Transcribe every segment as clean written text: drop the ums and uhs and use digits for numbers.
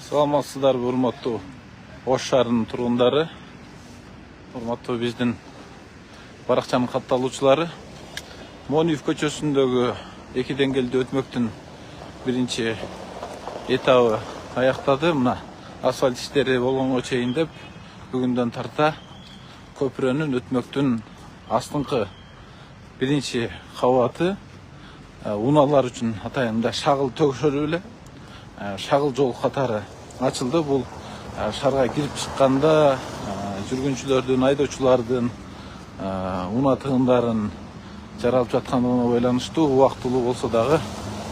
Саламатсыздарбы, урматтуу Ош шаарынын тургундары, урматтуу биздин баракчанын катталуучулары. Мониев көчөсүндөгү 2 деңгээлдүү өтмөктүн биринчи этабы аяктады. Мына асфальт иштери болгонго чейин деп бүгүндөн тарта көпүрөнүн өтмөктүн астыңкы биринчи кабаты унаалар үчүн атайында шагыл төгүшөрү эле шагыл жол катары ачылды. Бул шаарга кирип чыкканда жүргүнчүлөрдүн, айдоочулардын унаа тыгындарын жаралып жаткандыгына байланыштуу убактылуу болсо дагы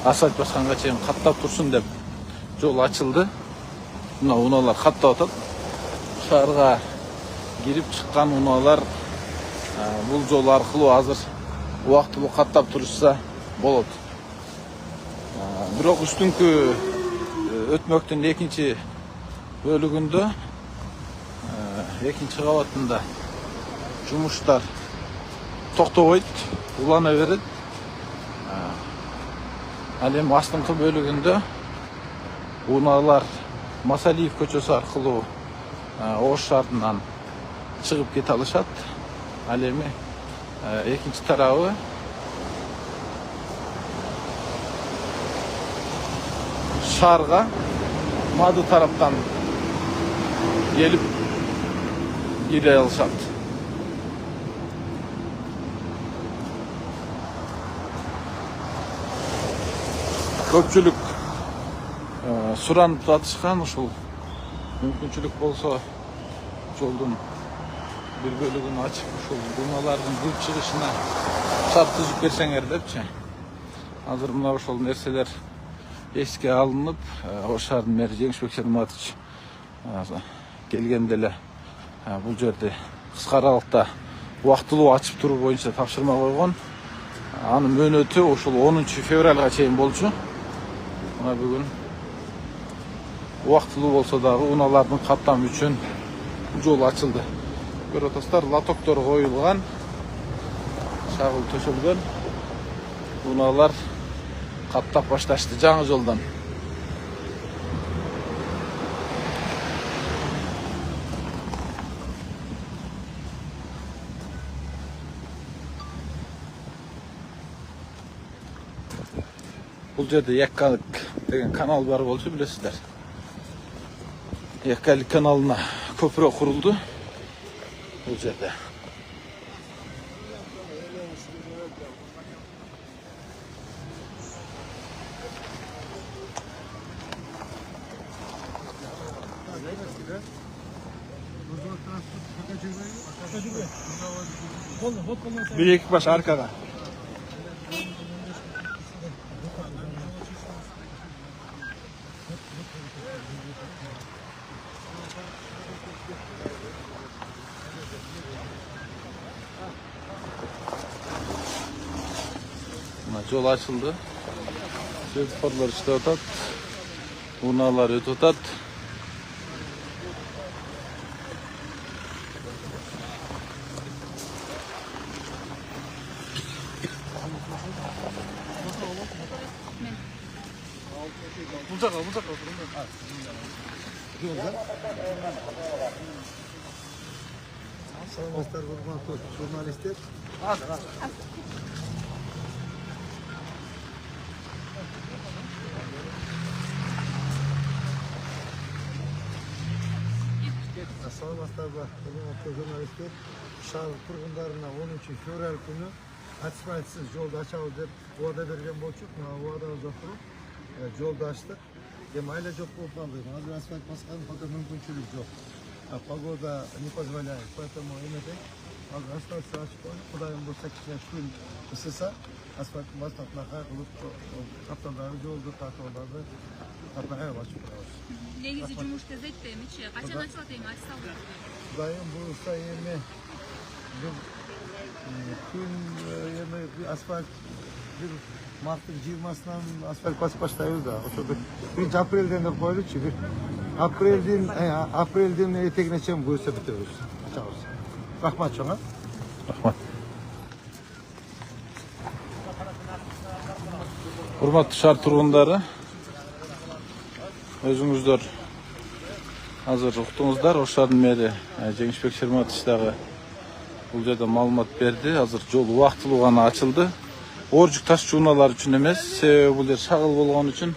асфальт басканга чейин каттап турсун деп жол ачылды. Мына унаалар каттап атат. Шаарга кирип чыккан унаалар бул жол аркылуу азыр убактылуу каттап турушса болот. Бирок үстүңкү өтмөктүн экинчи бөлүгүндө, экинчи кабатында жумуштар токтобойт, улана берет. Ал эми астыңкы бөлүгүндө унаалар Масалиев көчөсү аркылуу Ош шаарынан чыгып кете алышат. Ал эми экинчи тарабы шаарга Мады тараптан келип кире алышат. Көпчүлүк суранып жатышкан, ушул мүмкүнчүлүк болсо жолдун бир бөлүгүн ачып ушул унаалардын кирип чыгышына шарт түзүп берсеңер депчи. Азыр мына ошол нерселер эске алынып, Ош шаарынын мэри Жеңишбек Шадыматович келгенде эле бул жерди кыска аралыкта убактылуу ачып туруу боюнча тапшырма койгон. Анын мөөнөтү ушул 10 февралга чейин болчу. Мына бүгүн убактылуу болсо дагы унаалардын каттамы үчүн жол ачылды. Көрүп атасыздар, лотоктор коюлган, шагыл төшөлгөн. Унаалар каттап башташты жаңы жолдон. Бул жерде Яккалык деген канал бар болчу, билесиздер. Яккалык каналына көпүрө курулду бул жерде. Bir ekipaj arkada. Жол ачылды. Светофорлор иштеп атат. Унаалар өтүп атат. Саламатсыздар, урматтуу журналисттер. Саламатсыздар, урматтуу журналисттер. Шаар тургундарына 10 февраль күнү асфальтсыз жолду ачабыз деп убада берген болчук. Мына убадабызга туруп жолду ачтык. Эми айла жок болуп калды. Азыр асфальт басканга мүмкүнчүлүк жок. Погода не позволяет, поэтому эмедек асфальт ачып коюп, кудайым буюрса кичине күн ысыса асфальттын баштапына кылып капталдагы жолду, картоолдарды катнагай ачып коебуз. Негизи жумуш тездетпеймичи? Качан ачылат эми айтсаңыз? Кудайым буюрса эми бир күн эми асфальт бир марттын 20-сынан асфальт басып баштайбыз да. Ошо 1 апрелден деп коелучу, бир апрелдин этегине чейин буюрса бүтөбүз, ачабыз. Рахмат чоң. Рахмат. Урматтуу шаар тургундары, өзүңүздөр Азыр уктуңуздар, Ошардын мэри Жеңишбек Шерматович дагы бул жерде маалымат берди. Азыр жол убактылуу гана ачылды. Оор жүк ташуучу унаалар үчүн эмес, себеби бул жер шагыл болгон үчүн,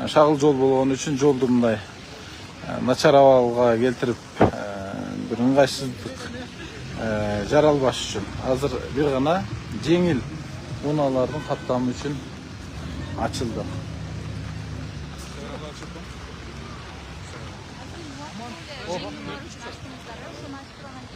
шагыл жол болгон үчүн жолду мындай начар абалга келтирип, бир ыңгайсыздык жаралбаш үчүн азыр бир гана жеңил унаалардын каттамы үчүн ачылды. Жеңілдер